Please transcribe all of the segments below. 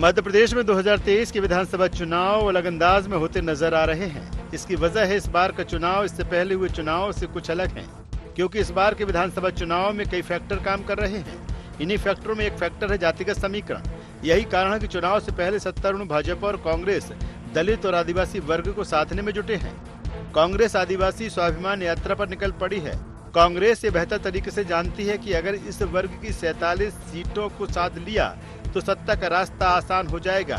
मध्य प्रदेश में 2023 के विधानसभा चुनाव अलग अंदाज में होते नजर आ रहे हैं। इसकी वजह है इस बार का चुनाव इससे पहले हुए चुनाव से कुछ अलग है, क्योंकि इस बार के विधानसभा चुनाव में कई फैक्टर काम कर रहे हैं। इन्हीं फैक्टरों में एक फैक्टर है जातिगत समीकरण। यही कारण है कि चुनाव से पहले सत्तारूढ़ भाजपा और कांग्रेस दलित और आदिवासी वर्ग को साधने में जुटे हैं। कांग्रेस आदिवासी स्वाभिमान यात्रा पर निकल पड़ी है। कांग्रेस ये बेहतर तरीके से जानती है कि अगर इस वर्ग की 47 सीटों को साध लिया तो सत्ता का रास्ता आसान हो जाएगा।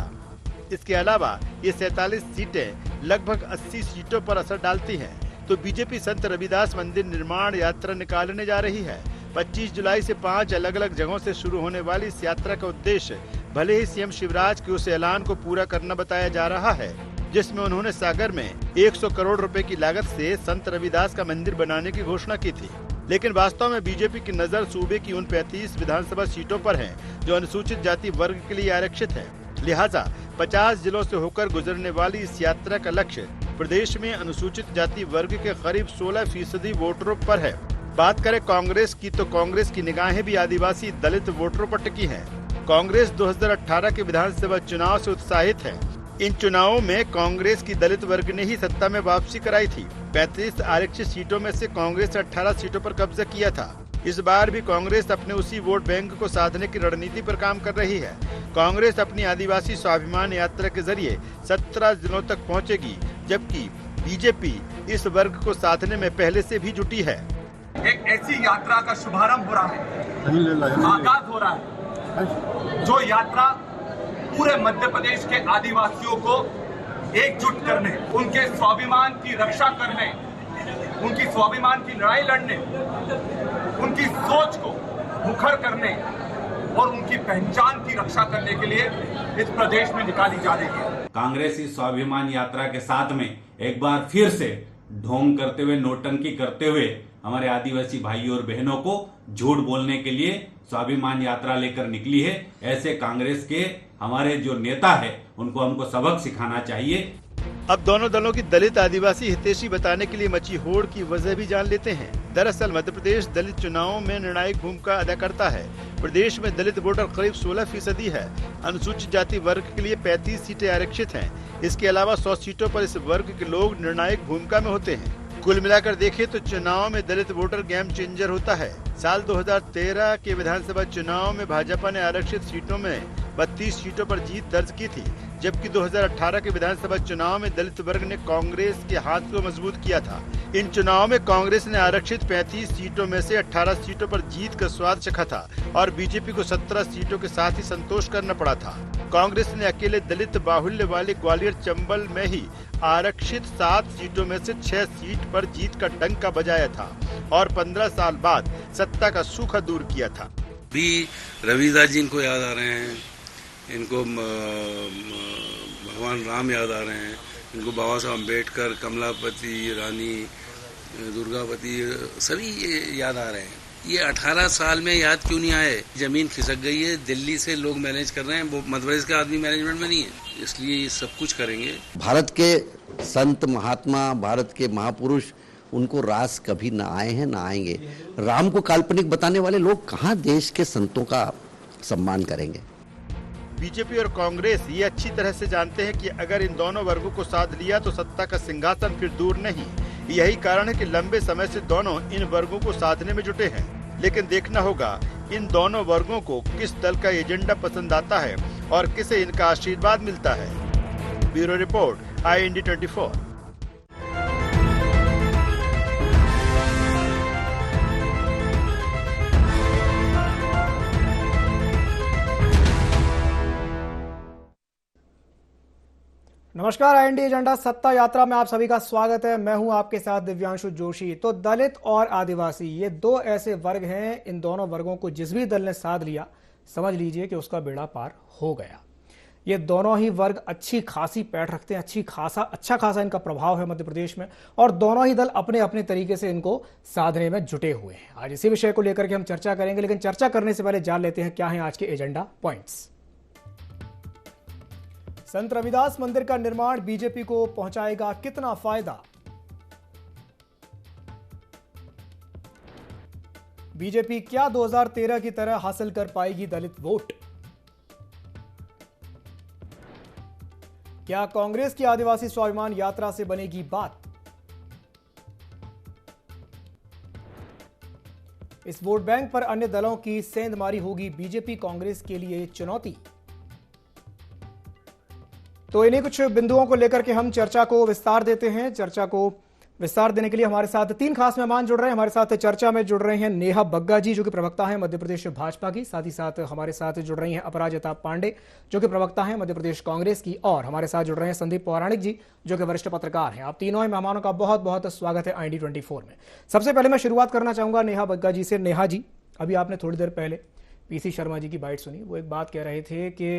इसके अलावा ये 47 सीटें लगभग 80 सीटों पर असर डालती हैं। तो बीजेपी संत रविदास मंदिर निर्माण यात्रा निकालने जा रही है। 25 जुलाई से 5 अलग अलग जगहों से शुरू होने वाली इस यात्रा का उद्देश्य भले ही सीएम शिवराज के उस ऐलान को पूरा करना बताया जा रहा है, जिसमें उन्होंने सागर में 100 करोड़ रुपए की लागत से संत रविदास का मंदिर बनाने की घोषणा की थी। लेकिन वास्तव में बीजेपी की नजर सूबे की उन 35 विधानसभा सीटों पर है जो अनुसूचित जाति वर्ग के लिए आरक्षित है। लिहाजा 50 जिलों से होकर गुजरने वाली इस यात्रा का लक्ष्य प्रदेश में अनुसूचित जाति वर्ग के करीब 16% वोटरों पर है। बात करें कांग्रेस की तो कांग्रेस की निगाहें भी आदिवासी दलित वोटरों पर टिकी हैं। कांग्रेस 2018 के विधानसभा चुनाव से उत्साहित है। इन चुनावों में कांग्रेस की दलित वर्ग ने ही सत्ता में वापसी कराई थी। 35 आरक्षित सीटों में से कांग्रेस 18 सीटों पर कब्जा किया था। इस बार भी कांग्रेस अपने उसी वोट बैंक को साधने की रणनीति पर काम कर रही है। कांग्रेस अपनी आदिवासी स्वाभिमान यात्रा के जरिए 17 जिलों तक पहुंचेगी, जबकि बीजेपी इस वर्ग को साधने में पहले से भी जुटी है। एक ऐसी यात्रा का शुभारंभ हो रहा है, आगाज हो रहा है, जो यात्रा पूरे मध्य प्रदेश के आदिवासियों को एकजुट करने, उनके स्वाभिमान की रक्षा करने, उनकी स्वाभिमान की लड़ाई लड़ने, उनकी सोच को मुखर करने और उनकी पहचान की रक्षा करने के लिए इस प्रदेश में निकाली जा रही है। कांग्रेस इस स्वाभिमान यात्रा के साथ में एक बार फिर से ढोंग करते हुए, नोटंकी करते हुए हमारे आदिवासी भाइयों और बहनों को झूठ बोलने के लिए स्वाभिमान यात्रा लेकर निकली है। ऐसे कांग्रेस के हमारे जो नेता है उनको हमको सबक सिखाना चाहिए। अब दोनों दलों की दलित आदिवासी हितैषी बताने के लिए मची होड़ की वजह भी जान लेते हैं। दरअसल मध्य प्रदेश दलित चुनावों में निर्णायक भूमिका अदा करता है। प्रदेश में दलित वोटर करीब 16% है। अनुसूचित जाति वर्ग के लिए 35 सीटें आरक्षित हैं। इसके अलावा 100 सीटों पर इस वर्ग के लोग निर्णायक भूमिका में होते हैं। कुल मिलाकर देखें तो चुनाव में दलित वोटर गेम चेंजर होता है। साल 2013 के विधानसभा चुनाव में भाजपा ने आरक्षित सीटों में 32 सीटों पर जीत दर्ज की थी, जबकि 2018 के विधानसभा चुनाव में दलित वर्ग ने कांग्रेस के हाथ को मजबूत किया था। इन चुनाव में कांग्रेस ने आरक्षित 35 सीटों में से 18 सीटों पर जीत का स्वाद चखा था और बीजेपी को 17 सीटों के साथ ही संतोष करना पड़ा था। कांग्रेस ने अकेले दलित बाहुल्य वाले ग्वालियर चंबल में ही आरक्षित 7 सीटों में से 6 सीट पर जीत का डंका बजाया था और 15 साल बाद सत्ता का सूखा दूर किया था। भी रविदास जी इनको याद आ रहे हैं, इनको भगवान राम याद आ रहे हैं, इनको बाबा साहब अम्बेडकर, कमलापति, रानी दुर्गावती सभी याद आ रहे हैं। ये 18 साल में याद क्यों नहीं आए? जमीन खिसक गई है, दिल्ली से लोग मैनेज कर रहे हैं, वो मध्य प्रदेश का आदमी मैनेजमेंट में नहीं है, इसलिए ये सब कुछ करेंगे। भारत के संत महात्मा, भारत के महापुरुष, उनको रास कभी न आए हैं, न आएंगे। राम को काल्पनिक बताने वाले लोग कहाँ देश के संतों का सम्मान करेंगे? बीजेपी और कांग्रेस ये अच्छी तरह से जानते हैं कि अगर इन दोनों वर्गों को साध लिया तो सत्ता का सिंहासन फिर दूर नहीं। यही कारण है कि लंबे समय से दोनों इन वर्गों को साधने में जुटे हैं। लेकिन देखना होगा इन दोनों वर्गों को किस दल का एजेंडा पसंद आता है और किसे इनका आशीर्वाद मिलता है। Bureau report, IND 24। नमस्कार, IND एजेंडा सत्ता यात्रा में आप सभी का स्वागत है। मैं हूं आपके साथ दिव्यांशु जोशी। तो दलित और आदिवासी ये दो ऐसे वर्ग हैं, इन दोनों वर्गों को जिस भी दल ने साध लिया समझ लीजिए कि उसका बेड़ा पार हो गया। ये दोनों ही वर्ग अच्छी खासी पैठ रखते हैं, अच्छा खासा इनका प्रभाव है मध्य प्रदेश में और दोनों ही दल अपने अपने तरीके से इनको साधने में जुटे हुए हैं। आज इसी विषय को लेकर के हम चर्चा करेंगे, लेकिन चर्चा करने से पहले जान लेते हैं क्या है आज के एजेंडा पॉइंट्स। संत रविदास मंदिर का निर्माण बीजेपी को पहुंचाएगा कितना फायदा? बीजेपी क्या 2013 की तरह हासिल कर पाएगी दलित वोट? क्या कांग्रेस की आदिवासी स्वाभिमान यात्रा से बनेगी बात? इस वोट बैंक पर अन्य दलों की सेंधमारी होगी बीजेपी कांग्रेस के लिए चुनौती। तो इन्हीं कुछ बिंदुओं को लेकर के हम चर्चा को विस्तार देते हैं। चर्चा को विस्तार देने के लिए हमारे साथ 3 खास मेहमान जुड़ रहे हैं। हमारे साथ चर्चा में जुड़ रहे हैं नेहा बग्गा जी, जो कि प्रवक्ता हैं मध्य प्रदेश भाजपा की। साथ ही साथ हमारे साथ जुड़ रही हैं अपराजिता पांडे, जो कि प्रवक्ता हैं मध्य प्रदेश कांग्रेस की। और हमारे साथ जुड़ रहे हैं संदीप पौराणिक जी, जो कि वरिष्ठ पत्रकार हैं। आप तीनों ही मेहमानों का बहुत बहुत स्वागत है IND24 में। सबसे पहले मैं शुरुआत करना चाहूंगा नेहा बग्गा जी से। नेहा जी, अभी आपने थोड़ी देर पहले PC शर्मा जी की बाइट सुनी। वो एक बात कह रहे थे कि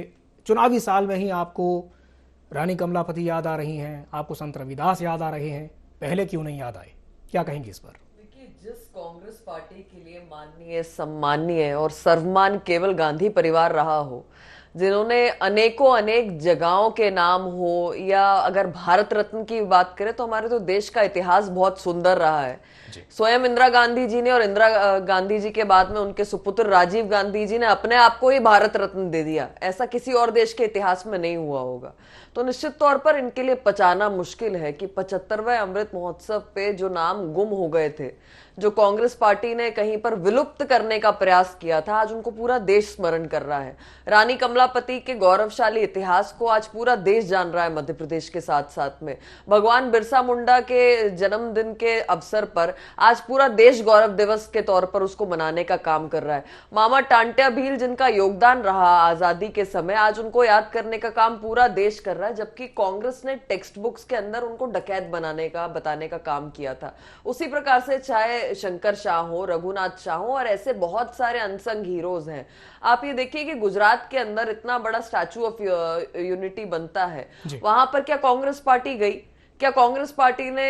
चुनावी साल में ही आपको रानी कमलापति याद आ रही हैं, आपको संत रविदास याद आ रहे हैं, पहले क्यों नहीं याद आए? क्या कहेंगे इस पर? देखिए, जिस कांग्रेस पार्टी के लिए माननीय, सम्मानीय और सर्वमान केवल गांधी परिवार रहा हो, जिन्होंने अनेक जगहों के नाम हो, या अगर भारत रत्न की बात करें तो हमारे तो देश का इतिहास बहुत सुंदर रहा है। स्वयं इंदिरा गांधी जी ने, और इंदिरा गांधी जी के बाद में उनके सुपुत्र राजीव गांधी जी ने अपने आप को ही भारत रत्न दे दिया। ऐसा किसी और देश के इतिहास में नहीं हुआ होगा। तो निश्चित तौर पर इनके लिए पचाना मुश्किल है कि 75वें अमृत महोत्सव पे जो नाम गुम हो गए थे, जो कांग्रेस पार्टी ने कहीं पर विलुप्त करने का प्रयास किया था, आज उनको पूरा देश स्मरण कर रहा है। रानी कमलापति के गौरवशाली इतिहास को आज पूरा देश जान रहा है मध्य प्रदेश के साथ साथ में। भगवान बिरसा मुंडा के जन्मदिन के अवसर पर आज पूरा देश गौरव दिवस के तौर पर उसको मनाने का काम कर रहा है। मामा टांट्या भील, जिनका योगदान रहा आजादी के समय, आज उनको याद करने का काम पूरा देश कर रहा है। जबकि कांग्रेस ने टेक्स्ट बुक्स के अंदर उनको डकैत बताने का काम किया था। उसी प्रकार से चाहे शंकर शाह हो, रघुनाथ शाह हो, और ऐसे बहुत सारे अनसंग हीरोज हैं। आप ये देखिए कि गुजरात के अंदर इतना बड़ा स्टैचू ऑफ यूनिटी बनता है, वहां पर क्या कांग्रेस पार्टी गई? क्या कांग्रेस पार्टी ने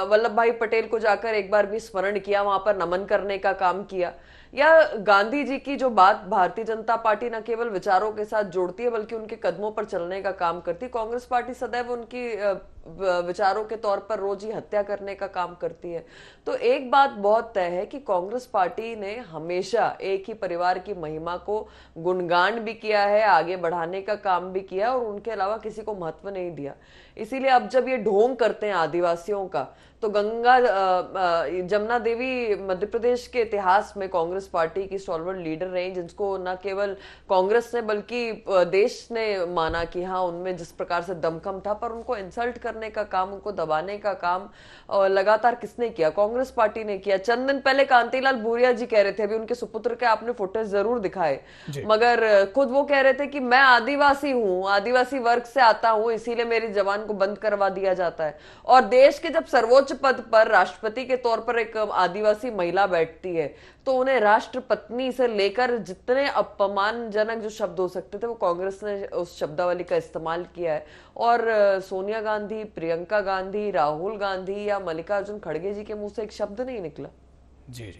वल्लभ भाई पटेल को जाकर एक बार भी स्मरण किया, वहां पर नमन करने का काम किया? या गांधी जी की जो बात भारतीय जनता पार्टी न केवल विचारों के साथ जोड़ती है बल्कि उनके कदमों पर चलने का काम करती है, कांग्रेस पार्टी सदैव उनकी विचारों के तौर पर रोज ही हत्या करने का काम करती है। तो एक बात बहुत तय है कि कांग्रेस पार्टी ने हमेशा एक ही परिवार की महिमा को गुणगान भी किया है, आगे बढ़ाने का काम भी किया, और उनके अलावा किसी को महत्व नहीं दिया। इसीलिए अब जब ये ढोंग करते हैं आदिवासियों का, तो गंगा जमुना देवी मध्य प्रदेश के इतिहास में कांग्रेस पार्टी की स्टॉलवर्ड लीडर रही, जिसको न केवल कांग्रेस ने बल्कि देश ने माना कि हाँ, उनमें जिस प्रकार से दमखम था, पर उनको इंसल्ट करने का काम, उनको दबाने का काम लगातार किसने किया? कांग्रेस पार्टी ने किया। चंद दिन पहले कांतिलाल भूरिया जी कह रहे थे, अभी उनके सुपुत्र के आपने फुटेज जरूर दिखाए, मगर खुद वो कह रहे थे कि मैं आदिवासी हूँ, आदिवासी वर्ग से आता हूँ, इसीलिए मेरी जबान को बंद करवा दिया जाता है। और देश के जब सर्वोच्च पद पर राष्ट्रपति के तौर पर एक आदिवासी महिला बैठती है, तो उन्हें राष्ट्रपत्नी से लेकर जितने अपमानजनक जो शब्द हो सकते थे, वो कांग्रेस ने उस शब्दावली का इस्तेमाल किया है। और सोनिया गांधी, प्रियंका गांधी, राहुल गांधी या मल्लिकार्जुन खड़गे जी के मुंह से एक शब्द नहीं निकला। जी।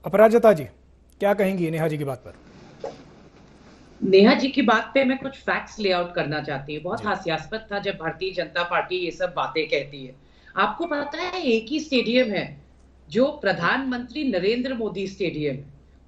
अपराजिता जी, क्या कहेंगी नेहा जी की बात पर? नेहा जी की बात पे मैं कुछ फैक्ट्स ले आउट करना चाहती हूँ। बहुत हास्यास्पद था जब भारतीय जनता पार्टी ये सब बातें कहती है। आपको पता है, एक ही स्टेडियम है जो प्रधानमंत्री नरेंद्र मोदी स्टेडियम,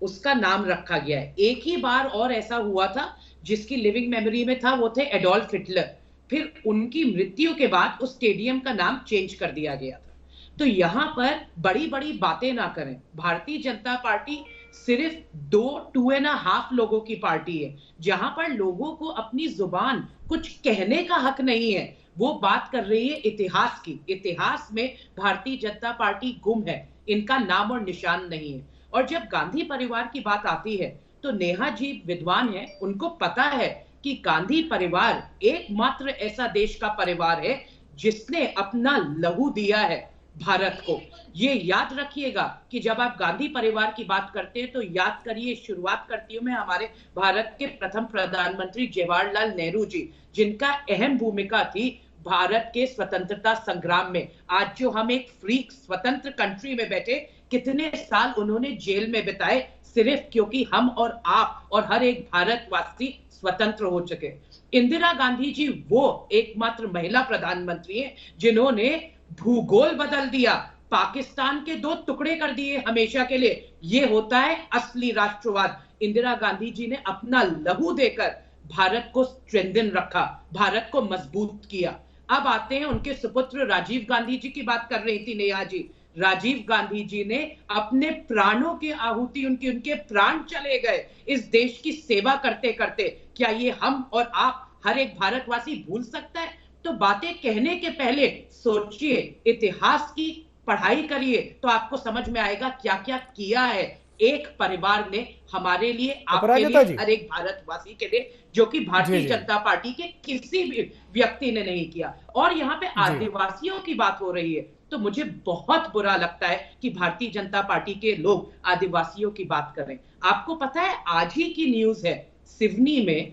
उसका नाम रखा गया है। एक ही बार और ऐसा हुआ था जिसकी लिविंग मेमोरी में था, वो थे एडोल्फ हिटलर। फिर उनकी मृत्यु के बाद उस स्टेडियम का नाम चेंज कर दिया गया था। तो यहां पर बड़ी बड़ी बातें ना करें। भारतीय जनता पार्टी सिर्फ 2.5 लोगों की पार्टी है, जहां पर लोगों को अपनी जुबान कुछ कहने का हक नहीं है। वो बात कर रही है इतिहास की। इतिहास में भारतीय जनता पार्टी गुम है, इनका नाम और निशान नहीं है। और जब गांधी परिवार की बात आती है तो नेहा जी विद्वान है, उनको पता है कि गांधी परिवार एकमात्र ऐसा देश का परिवार है जिसने अपना लहू दिया है भारत को। ये याद रखिएगा कि जब आप गांधी परिवार की बात करते हैं तो याद करिए, शुरुआत करती हूं मैं हमारे भारत के प्रथम प्रधानमंत्री जवाहरलाल नेहरू जी, जिनका अहम भूमिका थी भारत के स्वतंत्रता संग्राम में। आज जो हम एक फ्री स्वतंत्र कंट्री में बैठे, कितने साल उन्होंने जेल में बिताए सिर्फ क्योंकि हम और आप और हर एक भारतवासी स्वतंत्र हो चुके। इंदिरा गांधी जी वो एकमात्र महिला प्रधानमंत्री हैं जिन्होंने भूगोल बदल दिया, पाकिस्तान के 2 टुकड़े कर दिए हमेशा के लिए। ये होता है असली राष्ट्रवाद। इंदिरा गांधी जी ने अपना लहू देकर भारत को स्ट्रेंथन रखा, भारत को मजबूत किया। अब आते हैं उनके सुपुत्र राजीव गांधी जी की बात कर रही थी नेहा जी। राजीव गांधी जी ने अपने प्राणों की आहुति, उनके प्राण चले गए इस देश की सेवा करते करते। क्या ये हम और आप हर एक भारतवासी भूल सकता है? तो बातें कहने के पहले सोचिए, इतिहास की पढ़ाई करिए, तो आपको समझ में आएगा क्या क्या किया है एक परिवार ने हमारे लिए, आपके लिए, हर एक भारतवासी के लिए, जो कि भारतीय जनता पार्टी के किसी भी व्यक्ति ने नहीं किया। और यहाँ पे आदिवासियों की बात हो रही है, तो मुझे बहुत बुरा लगता है कि भारतीय जनता पार्टी के लोग आदिवासियों की बात कर रहे हैं। आपको पता है, आज ही की न्यूज है, सिवनी में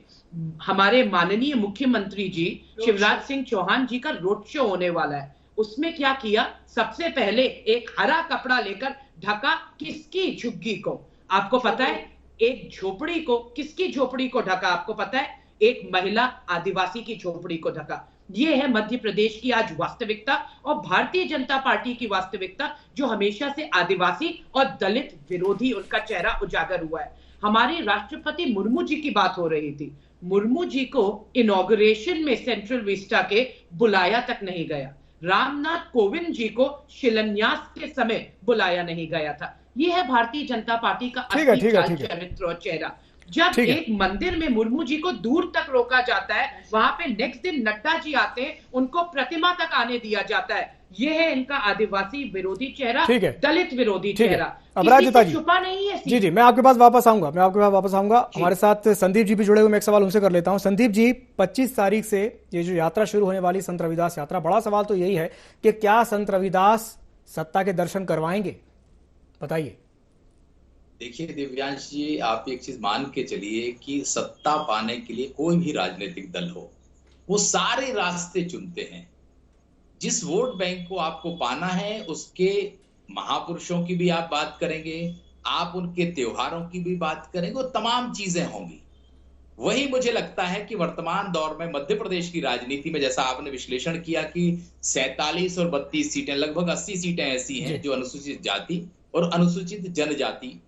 हमारे माननीय मुख्यमंत्री जी शिवराज सिंह चौहान जी का रोड शो होने वाला है। उसमें क्या किया, सबसे पहले एक हरा कपड़ा लेकर ढका किसकी झुग्गी को? आपको पता है, एक झोपड़ी को, किसकी झोपड़ी को ढका? आपको पता है, एक महिला आदिवासी की झोपड़ी को ढका। ये है मध्य प्रदेश की आज वास्तविकता और भारतीय जनता पार्टी की वास्तविकता, जो हमेशा से आदिवासी और दलित विरोधी उनका चेहरा उजागर हुआ है। हमारे राष्ट्रपति मुर्मू जी की बात हो रही थी, मुर्मू जी को इनॉग्रेशन में सेंट्रल विस्टा के बुलाया तक नहीं गया। रामनाथ कोविंद जी को शिलान्यास के समय बुलाया नहीं गया था। यह है भारतीय जनता पार्टी का असली चरित्र और चेहरा। जब एक मंदिर में मुर्मू जी को दूर तक रोका जाता है, वहां पे नेक्स्ट दिन नड्डा जी आते हैं, उनको प्रतिमा तक आने दिया जाता है। यह है इनका आदिवासी विरोधी चेहरा, दलित विरोधी चेहरा। अपराजिता जी, छुपा नहीं है। जी, मैं आपके पास वापस आऊंगा, हमारे साथ संदीप जी भी जुड़े हुए, मैं एक सवाल उनसे कर लेता हूं। संदीप जी, 25 तारीख से ये जो यात्रा शुरू होने वाली संत रविदास यात्रा, बड़ा सवाल तो यही है कि क्या संत रविदास सत्ता के दर्शन करवाएंगे? बताइए। देखिए दिव्यांश जी, आप एक चीज मान के चलिए कि सत्ता पाने के लिए कोई भी राजनीतिक दल हो, वो सारे रास्ते चुनते हैं। जिस वोट बैंक को आपको पाना है, उसके महापुरुषों की भी आप बात करेंगे, आप उनके त्योहारों की भी बात करेंगे, वो तमाम चीजें होंगी। वही मुझे लगता है कि वर्तमान दौर में मध्य प्रदेश की राजनीति में, जैसा आपने विश्लेषण किया कि 47 और 32 सीटें, लगभग 80 सीटें ऐसी हैं जो अनुसूचित जाति और अनुसूचित जनजाति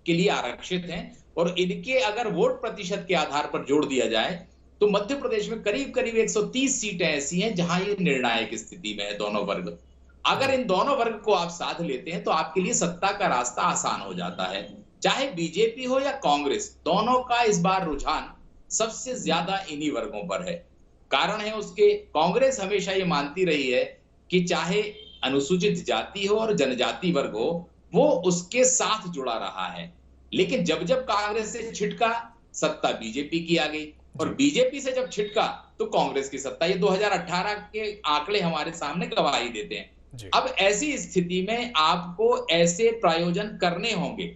के लिए आरक्षित हैं, और इनके अगर वोट प्रतिशत के आधार पर जोड़ दिया जाए तो मध्य प्रदेश में करीब करीब 130 सीटें ऐसी हैं जहां ये निर्णायक स्थिति में है दोनों वर्ग। अगर इन दोनों वर्ग को आप साथ लेते हैं तो आपके लिए सत्ता का रास्ता आसान हो जाता है। चाहे बीजेपी हो या कांग्रेस, दोनों का इस बार रुझान सबसे ज्यादा इन्हीं वर्गों पर है। कारण है उसके, कांग्रेस हमेशा ये मानती रही है कि चाहे अनुसूचित जाति हो और जनजाति वर्ग हो, वो उसके साथ जुड़ा रहा है। लेकिन जब जब कांग्रेस से छिटका, सत्ता बीजेपी की आ गई, और बीजेपी से जब छिटका तो कांग्रेस की सत्ता। ये 2018 के आंकड़े हमारे सामने गवाही देते हैं। अब ऐसी स्थिति में आपको ऐसे प्रायोजन करने होंगे।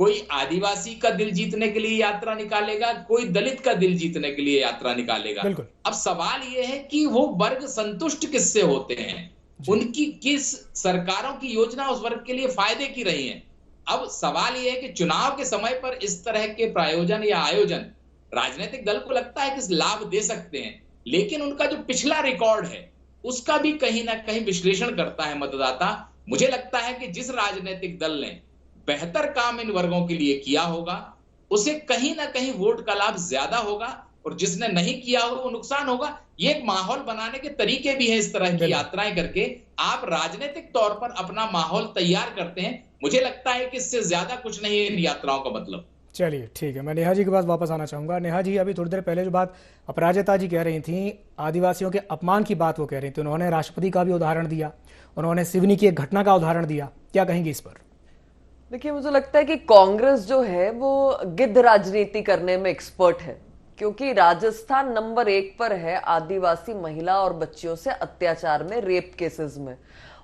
कोई आदिवासी का दिल जीतने के लिए यात्रा निकालेगा, कोई दलित का दिल जीतने के लिए यात्रा निकालेगा। अब सवाल यह है कि वो वर्ग संतुष्ट किससे होते हैं, उनकी किस सरकारों की योजना उस वर्ग के लिए फायदे की रही है। अब सवाल यह है कि चुनाव के समय पर इस तरह के प्रायोजन या आयोजन राजनीतिक दल को लगता है कि लाभ दे सकते हैं, लेकिन उनका जो पिछला रिकॉर्ड है उसका भी कहीं ना कहीं विश्लेषण करता है मतदाता। मुझे लगता है कि जिस राजनीतिक दल ने बेहतर काम इन वर्गों के लिए किया होगा, उसे कहीं ना कहीं वोट का लाभ ज्यादा होगा, और जिसने नहीं किया होगा वो नुकसान होगा। ये एक माहौल बनाने के तरीके भी हैं। इस तरह की यात्राएं करके आप राजनीतिक तौर पर अपना माहौल तैयार करते हैं। मुझे लगता है कि इससे ज्यादा कुछ नहीं है इन यात्राओं का मतलब। चलिए ठीक है, मैं नेहा जी के पास वापस आना चाहूंगा। नेहा जी, अभी थोड़ी देर पहले जो बात अपराजिता जी कह रही थी, आदिवासियों के अपमान की बात वो कह रही थी, उन्होंने राष्ट्रपति का भी उदाहरण दिया, उन्होंने सिवनी की एक घटना का उदाहरण दिया, क्या कहेंगे इस पर? देखिए, मुझे लगता है कि कांग्रेस जो है वो गिद्ध राजनीति करने में एक्सपर्ट है, क्योंकि राजस्थान नंबर 1 पर है आदिवासी महिला और बच्चियों से अत्याचार में, रेप केसेस में।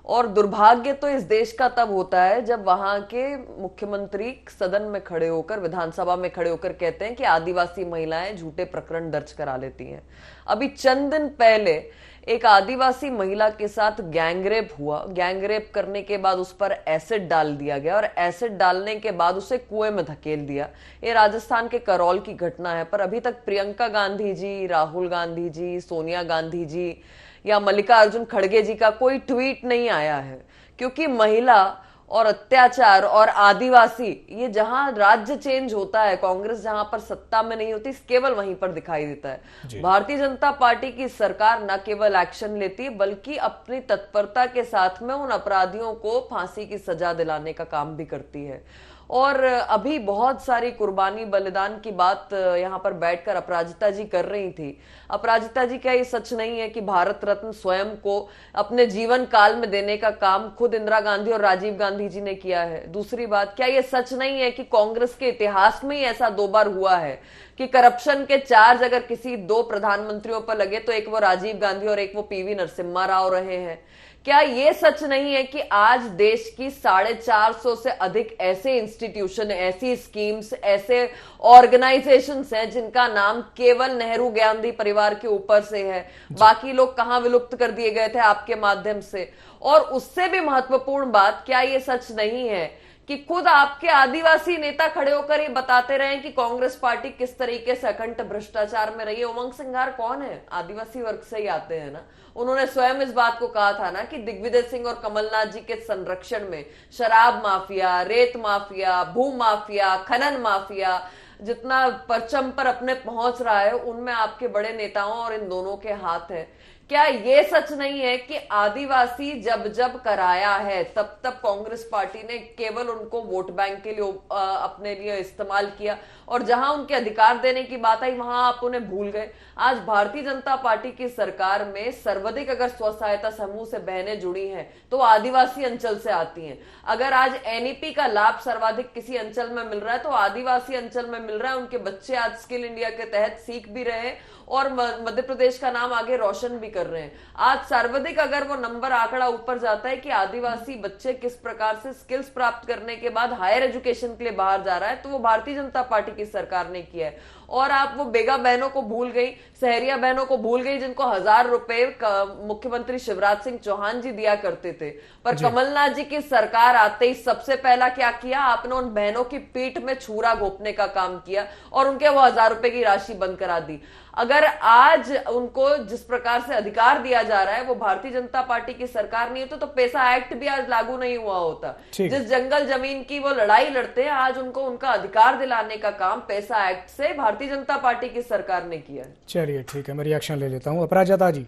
और दुर्भाग्य तो इस देश का तब होता है जब वहां के मुख्यमंत्री सदन में खड़े होकर, विधानसभा में खड़े होकर कहते हैं कि आदिवासी महिलाएं झूठे प्रकरण दर्ज करा लेती हैं। अभी चंद दिन पहले एक आदिवासी महिला के साथ गैंगरेप हुआ। गैंगरेप करने के बाद उस पर एसिड डाल दिया गया, और एसिड डालने के बाद उसे कुएं में धकेल दिया। ये राजस्थान के करौल की घटना है। पर अभी तक प्रियंका गांधी जी, राहुल गांधी जी, सोनिया गांधी जी या मल्लिकार्जुन खड़गे जी का कोई ट्वीट नहीं आया है, क्योंकि महिला और अत्याचार और आदिवासी, ये जहां राज्य चेंज होता है, कांग्रेस जहां पर सत्ता में नहीं होती, केवल वहीं पर दिखाई देता है। भारतीय जनता पार्टी की सरकार न केवल एक्शन लेती है बल्कि अपनी तत्परता के साथ में उन अपराधियों को फांसी की सजा दिलाने का काम भी करती है। और अभी बहुत सारी कुर्बानी बलिदान की बात यहाँ पर बैठकर अपराजिता जी कर रही थी। अपराजिता जी, क्या ये सच नहीं है कि भारत रत्न स्वयं को अपने जीवन काल में देने का काम खुद इंदिरा गांधी और राजीव गांधी जी ने किया है? दूसरी बात, क्या ये सच नहीं है कि कांग्रेस के इतिहास में ही ऐसा 2 बार हुआ है कि करप्शन के चार्ज अगर किसी 2 प्रधानमंत्रियों पर लगे तो एक वो राजीव गांधी और एक वो पीवी नरसिम्हा राव रहे हैं? क्या ये सच नहीं है कि आज देश की 450 से अधिक ऐसे इंस्टीट्यूशन, ऐसी स्कीम्स, ऐसे ऑर्गेनाइजेशंस हैं जिनका नाम केवल नेहरू गांधी परिवार के ऊपर से है, बाकी लोग कहां विलुप्त कर दिए गए थे आपके माध्यम से? और उससे भी महत्वपूर्ण बात, क्या ये सच नहीं है कि खुद आपके आदिवासी नेता खड़े होकर ये बताते रहे कि कांग्रेस पार्टी किस तरीके से अखंड भ्रष्टाचार में रही है? उमंग सिंघार कौन है? आदिवासी वर्ग से ही आते हैं ना। उन्होंने स्वयं इस बात को कहा था ना कि दिग्विजय सिंह और कमलनाथ जी के संरक्षण में शराब माफिया, रेत माफिया, भू माफिया, खनन माफिया जितना परचम पर अपने पहुंच रहा है, उनमें आपके बड़े नेताओं और इन दोनों के हाथ है। क्या ये सच नहीं है कि आदिवासी जब जब कराया है तब तब कांग्रेस पार्टी ने केवल उनको वोट बैंक के लिए अपने लिए इस्तेमाल किया, और जहां उनके अधिकार देने की बात आई वहां आप उन्हें भूल गए? आज भारतीय जनता पार्टी की सरकार में सर्वाधिक अगर स्व सहायता समूह से बहनें जुड़ी हैं तो आदिवासी अंचल से आती हैं। अगर आज एनईपी का लाभ सर्वाधिक किसी अंचल में मिल रहा है तो आदिवासी अंचल में मिल रहा है। उनके बच्चे आज स्किल इंडिया के तहत सीख भी रहे हैं और मध्य प्रदेश का नाम आगे रोशन भी कर रहे हैं। आज सर्वाधिक अगर वो नंबर आंकड़ा ऊपर जाता है कि आदिवासी बच्चे किस प्रकार से स्किल्स प्राप्त करने के बाद हायर एजुकेशन के लिए बाहर जा रहा है, तो वो भारतीय जनता पार्टी की सरकार ने किया है। और आप वो बेगा बहनों को भूल गई, सहरिया बहनों को भूल गई जिनको 1000 रुपए मुख्यमंत्री शिवराज सिंह चौहान जी दिया करते थे। पर कमलनाथ जी की सरकार आते ही सबसे पहला क्या किया? आपने उन बहनों की पीठ में छुरा घोंपने का काम किया और उनके वो 1000 रुपए की राशि बंद करा दी। अगर आज उनको जिस प्रकार से अधिकार दिया जा रहा है वो भारतीय जनता पार्टी की सरकार नहीं होती तो पैसा एक्ट भी आज लागू नहीं हुआ होता। जिस जंगल जमीन की वो लड़ाई लड़ते हैं, आज उनको उनका अधिकार दिलाने का काम पैसा एक्ट से भारतीय जनता पार्टी की सरकार ने किया। चलिए ठीक है, मैं रिएक्शन ले लेता हूँ। अपराजिता जी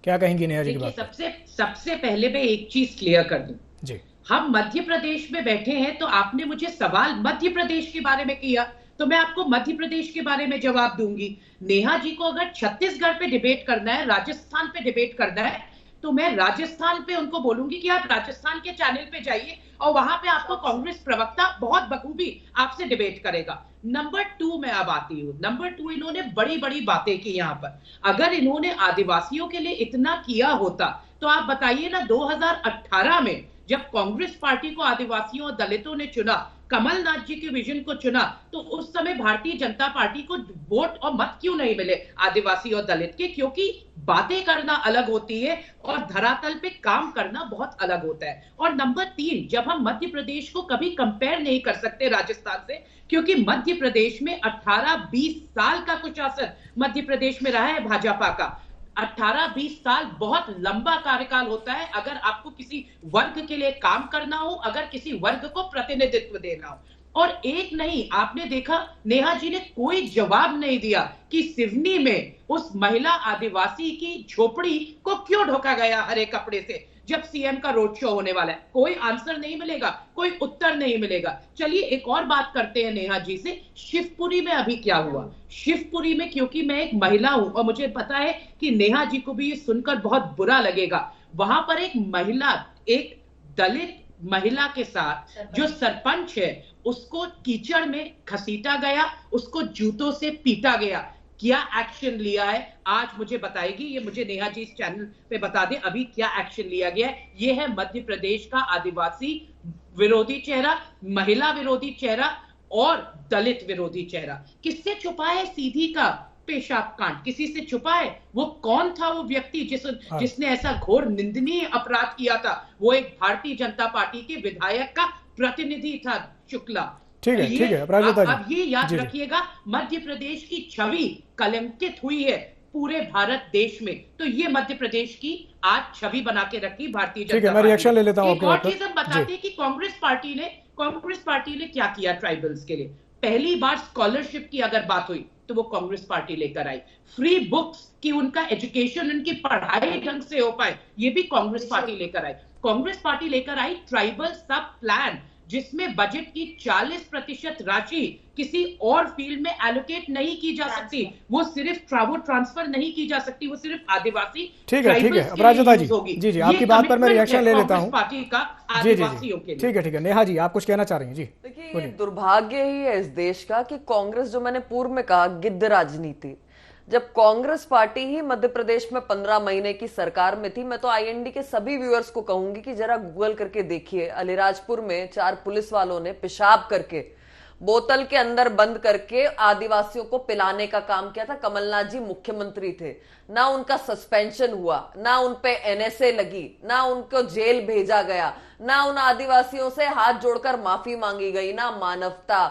क्या कहेंगी नेहा जी की बात? सबसे पहले मैं एक चीज क्लियर कर दूं जी। हम मध्य प्रदेश में बैठे हैं तो आपने मुझे सवाल मध्य प्रदेश के बारे में किया तो मैं आपको मध्य प्रदेश के बारे में जवाब दूंगी। नेहा जी को अगर छत्तीसगढ़ पे डिबेट करना है, राजस्थान पे डिबेट करना है, तो मैं राजस्थान पे उनको बोलूंगी कि आप राजस्थान के चैनल पे जाइए और वहां पे आपको कांग्रेस प्रवक्ता बहुत बखूबी आपसे डिबेट करेगा। नंबर 2 में अब आती हूँ। नंबर 2, इन्होंने बड़ी बड़ी बातें की यहाँ पर। अगर इन्होंने आदिवासियों के लिए इतना किया होता तो आप बताइए ना, 2018 में जब कांग्रेस पार्टी को आदिवासियों और दलितों ने चुना, कमलनाथ जी के विजन को चुना, तो उस समय भारतीय जनता पार्टी को वोट और मत क्यों नहीं मिले आदिवासी और दलित के? क्योंकि बातें करना अलग होती है और धरातल पे काम करना बहुत अलग होता है। और नंबर 3, जब हम मध्य प्रदेश को कभी कंपेयर नहीं कर सकते राजस्थान से, क्योंकि मध्य प्रदेश में 18-20 साल का कुशासन मध्य प्रदेश में रहा है भाजपा का। 18-20 साल बहुत लंबा कार्यकाल होता है अगर आपको किसी वर्ग के लिए काम करना हो, अगर किसी वर्ग को प्रतिनिधित्व देना हो। और एक नहीं, आपने देखा नेहा जी ने कोई जवाब नहीं दिया कि सिवनी में उस महिला आदिवासी की झोपड़ी को क्यों ढोका गया हरे कपड़े से जब सीएम का रोड शो होने वाला है। कोई आंसर नहीं मिलेगा, कोई उत्तर नहीं मिलेगा। चलिए एक और बात करते हैं नेहा जी से। शिवपुरी में अभी क्या हुआ? शिवपुरी में, क्योंकि मैं एक महिला हूं और मुझे पता है कि नेहा जी को भी ये सुनकर बहुत बुरा लगेगा, वहां पर एक महिला, एक दलित महिला के साथ जो सरपंच है उसको कीचड़ में घसीटा गया, उसको जूतों से पीटा गया। क्या एक्शन लिया है आज मुझे बताएगी, ये मुझे नेहा जी इस चैनल पे बता दें अभी क्या एक्शन लिया गया है। ये है मध्य प्रदेश का आदिवासी विरोधी चेहरा, महिला विरोधी चेहरा और दलित विरोधी चेहरा। किससे छुपा है सीधी का पेशाब कांड? किसी से छुपा है? वो कौन था वो व्यक्ति जिसने ऐसा घोर निंदनीय अपराध किया था? वो एक भारतीय जनता पार्टी के विधायक का प्रतिनिधि था, शुक्ला। ठीक है अपराजिता जी, अब ये याद रखिएगा, मध्य प्रदेश की छवि कलंकित हुई है पूरे भारत देश में, तो ये मध्य प्रदेश की आज छवि बना के रखी भारतीय जनता पार्टी। मैं रिएक्शन ले लेता हूं आपके एक और चीज हम बताते हैं कि कांग्रेस पार्टी ने क्या किया ट्राइबल्स के लिए। पहली बार स्कॉलरशिप की अगर बात हुई तो वो कांग्रेस पार्टी लेकर आई। फ्री बुक्स की उनका एजुकेशन, उनकी पढ़ाई ढंग से हो पाए, ये भी कांग्रेस पार्टी लेकर आई। कांग्रेस पार्टी लेकर आई ट्राइबल सब प्लान, जिसमें बजट की 40% राशि किसी और फील्ड में एलोकेट नहीं की जा सकती, वो सिर्फ वो ट्रांसफर नहीं की जा सकती, वो सिर्फ आदिवासी। ठीक है अपराजिता जी, आपकी बात पर मैं रिएक्शन ले लेता हूं पार्टी का आदिवासियों के लिए। ठीक है नेहा जी, आप कुछ कहना चाह रही हैं? जी देखिए, ये दुर्भाग्य ही है इस देश का कि कांग्रेस, जो मैंने पूर्व में कहा, गिद्ध राजनीति, जब कांग्रेस पार्टी ही मध्य प्रदेश में 15 महीने की सरकार में थी, मैं तो आईएनडी के सभी व्यूअर्स को कहूंगी कि जरा गूगल करके देखिए, अलीराजपुर में 4 पुलिस वालों ने पेशाब करके बोतल के अंदर बंद करके आदिवासियों को पिलाने का काम किया था। कमलनाथ जी मुख्यमंत्री थे, ना उनका सस्पेंशन हुआ, ना उन पे एनएसए लगी, ना उनको जेल भेजा गया, ना उन आदिवासियों से हाथ जोड़कर माफी मांगी गई, ना मानवता,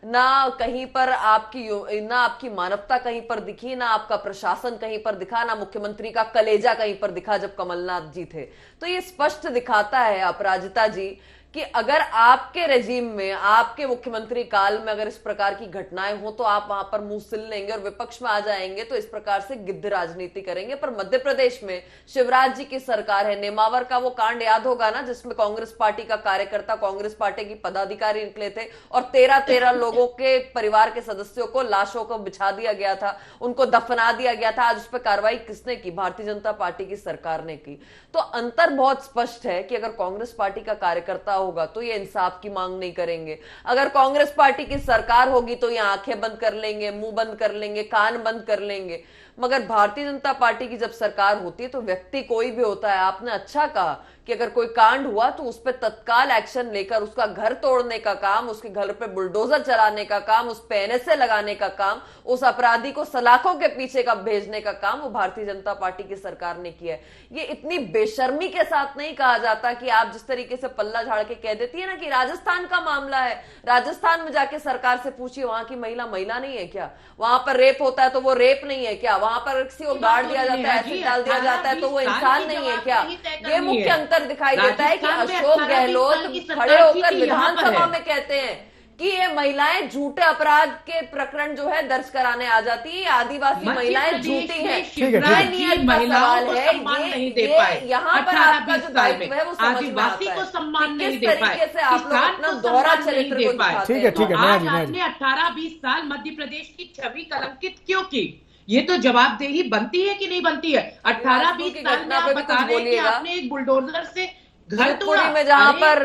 ना कहीं पर आपकी मानवता कहीं पर दिखी, ना आपका प्रशासन कहीं पर दिखा, ना मुख्यमंत्री का कलेजा कहीं पर दिखा जब कमलनाथ जी थे। तो ये स्पष्ट दिखाता है अपराजिता जी कि अगर आपके रेजिम में, आपके मुख्यमंत्री काल में अगर इस प्रकार की घटनाएं हो तो आप वहां पर मुंह सिल लेंगे और विपक्ष में आ जाएंगे तो इस प्रकार से गिद्ध राजनीति करेंगे। पर मध्य प्रदेश में शिवराज जी की सरकार है, नेमावर का वो कांड याद होगा ना, जिसमें कांग्रेस पार्टी का कार्यकर्ता कांग्रेस पार्टी की पदाधिकारी निकले थे और 13 लोगों के परिवार के सदस्यों को, लाशों को बिछा दिया गया था, उनको दफना दिया गया था। आज उस पर कार्रवाई किसने की? भारतीय जनता पार्टी की सरकार ने की। तो अंतर बहुत स्पष्ट है कि अगर कांग्रेस पार्टी का कार्यकर्ता होगा तो ये इंसाफ की मांग नहीं करेंगे, अगर कांग्रेस पार्टी की सरकार होगी तो ये आंखें बंद कर लेंगे, मुंह बंद कर लेंगे, कान बंद कर लेंगे। मगर भारतीय जनता पार्टी की जब सरकार होती है तो व्यक्ति कोई भी होता है, आपने अच्छा कहा कि अगर कोई कांड हुआ तो उस पर तत्काल एक्शन लेकर उसका घर तोड़ने का काम, उसके घर पे बुलडोजर चलाने का काम, उस पे एनएसए लगाने का काम, उस अपराधी को सलाखों के पीछे का भेजने का काम वो भारतीय जनता पार्टी की सरकार ने किया है। ये इतनी बेशर्मी के साथ नहीं कहा जाता कि आप जिस तरीके से पल्ला झाड़ के कह देती है ना कि राजस्थान का मामला है, राजस्थान में जाके सरकार से पूछिए वहां की महिला नहीं है क्या? वहां पर रेप होता है तो वो रेप नहीं है क्या? वहां पर किसी को गाड़ दिया जाता है, एसिड डाल दिया जाता है तो वो इंसान नहीं है क्या? ये मुख्य अंतर दिखाई देता है कि अशोक गहलोत खड़े होकर विधानसभा में कहते हैं कि ये महिलाएं झूठे अपराध के प्रकरण जो है दर्ज कराने आ जाती है, आदिवासी महिलाएं झूठी हैं। महिलाओं को सम्मान नहीं दे पाए, यहाँ पर आपका जो दायित्व है वो आदिवासी को सम्मान नहीं दे पाए, किस तरीके से आप लोग अपना दोहरा चरित्र को दिखाते हैं। ठीक है आज आपने 18-20 साल मध्य प्रदेश की छवि कलंकित क्यों की? ये तो जवाबदेही बनती है कि नहीं बनती है? 18-20 साल में आप बता रहे हैं कि आपने एक बुलडोजर से घर तोड़ा में, जहां पर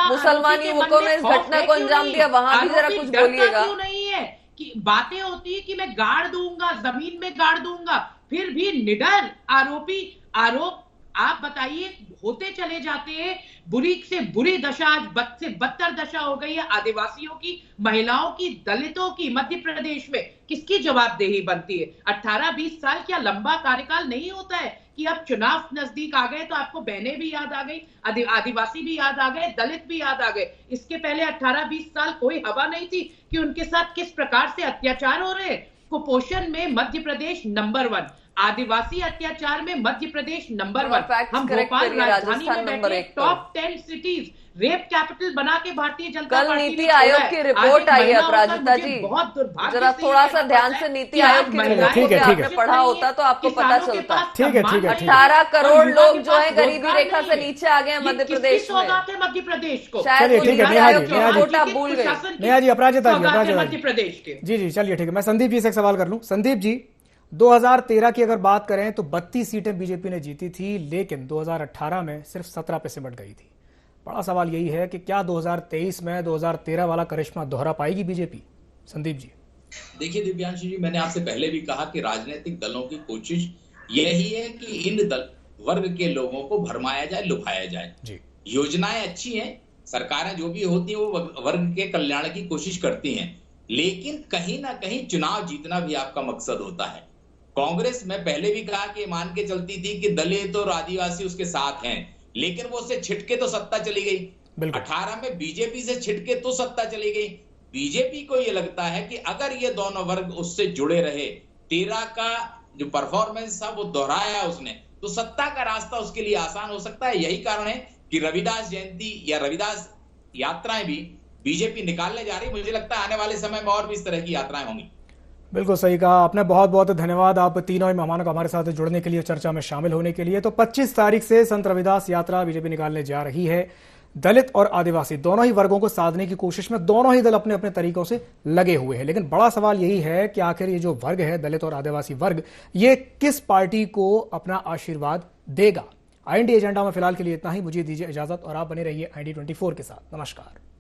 मुसलमान युवकों ने इस घटना को अंजाम दिया, वहां भी जरा कुछ बोलिएगा। क्यों नहीं है कि बातें होती है कि मैं गाड़ दूंगा, जमीन में गाड़ दूंगा, फिर भी निडर आरोप आप बताइए होते चले जाते हैं। बुरी से बुरी दशा, आज बद से बदतर दशा हो गई है आदिवासियों की, महिलाओं की, दलितों की। मध्य प्रदेश में किसकी जवाबदेही बनती है? 18-20 साल क्या लंबा कार्यकाल नहीं होता है कि अब चुनाव नजदीक आ गए तो आपको बहनें भी याद आ गई, आदिवासी भी याद आ गए, दलित भी याद आ गए? इसके पहले 18-20 साल कोई हवा नहीं थी कि उनके साथ किस प्रकार से अत्याचार हो रहे हैं। कुपोषण में मध्य प्रदेश नंबर 1, आदिवासी अत्याचार में मध्य प्रदेश नंबर 1। हम भोपाल राजधानी में बैठे टॉप 10 सिटीज रेप कैपिटल बना के भारतीय जनता कल नीति आयोग की रिपोर्ट आई है अपराजिता जी, बहुत दुर्भाग्य, जरा थोड़ा सा ध्यान से नीति आयोग की रिपोर्ट को आपने पढ़ा होता तो आपको पता चलता। ठीक है 18 करोड़ लोग जो है गरीबी रेखा से नीचे आ गए हैं मध्य प्रदेश में। मध्य प्रदेश को शायद नीति आयोग की रिपोर्ट आप भूल गए। नेहा जी, अपराजिता जी, मध्य प्रदेश के जी चलिए ठीक है। मैं संदीप जी से एक सवाल कर लूं। संदीप जी, 2013 की अगर बात करें तो 32 सीटें बीजेपी ने जीती थी, लेकिन 2018 में सिर्फ 17 पे सिमट गई थी। बड़ा सवाल यही है कि क्या 2023 में 2013 वाला करिश्मा दोहरा पाएगी बीजेपी? संदीप जी। देखिए दिव्यांशु जी, मैंने आपसे पहले भी कहा कि राजनीतिक दलों की कोशिश यही है कि इन वर्ग के लोगों को भरमाया जाए, लुभाया जाए जी। योजनाएं अच्छी हैं, सरकारें जो भी होती हैं वो वर्ग के कल्याण की कोशिश करती हैं, लेकिन कहीं ना कहीं चुनाव जीतना भी आपका मकसद होता है। कांग्रेस में पहले भी कहा कि मान के चलती थी कि दलित और आदिवासी उसके साथ हैं, लेकिन वो उससे छिटके तो सत्ता चली गई। 18 में बीजेपी से छिटके तो सत्ता चली गई। बीजेपी को ये लगता है कि अगर ये दोनों वर्ग उससे जुड़े रहे, 13 का जो परफॉर्मेंस था वो दोहराया उसने, तो सत्ता का रास्ता उसके लिए आसान हो सकता है। यही कारण है कि रविदास जयंती या रविदास यात्राएं भी बीजेपी निकालने जा रही है। मुझे लगता है आने वाले समय में और भी इस तरह की यात्राएं होंगी। बिल्कुल सही कहा आपने, बहुत बहुत धन्यवाद आप तीनों ही मेहमानों का हमारे साथ जुड़ने के लिए, चर्चा में शामिल होने के लिए। तो 25 तारीख से संत रविदास यात्रा बीजेपी निकालने जा रही है। दलित और आदिवासी दोनों ही वर्गों को साधने की कोशिश में दोनों ही दल अपने अपने तरीकों से लगे हुए हैं, लेकिन बड़ा सवाल यही है कि आखिर ये जो वर्ग है, दलित और आदिवासी वर्ग, ये किस पार्टी को अपना आशीर्वाद देगा। IND एजेंडा में फिलहाल के लिए इतना ही। मुझे दीजिए इजाजत और आप बने रहिए IND 24 के साथ। नमस्कार।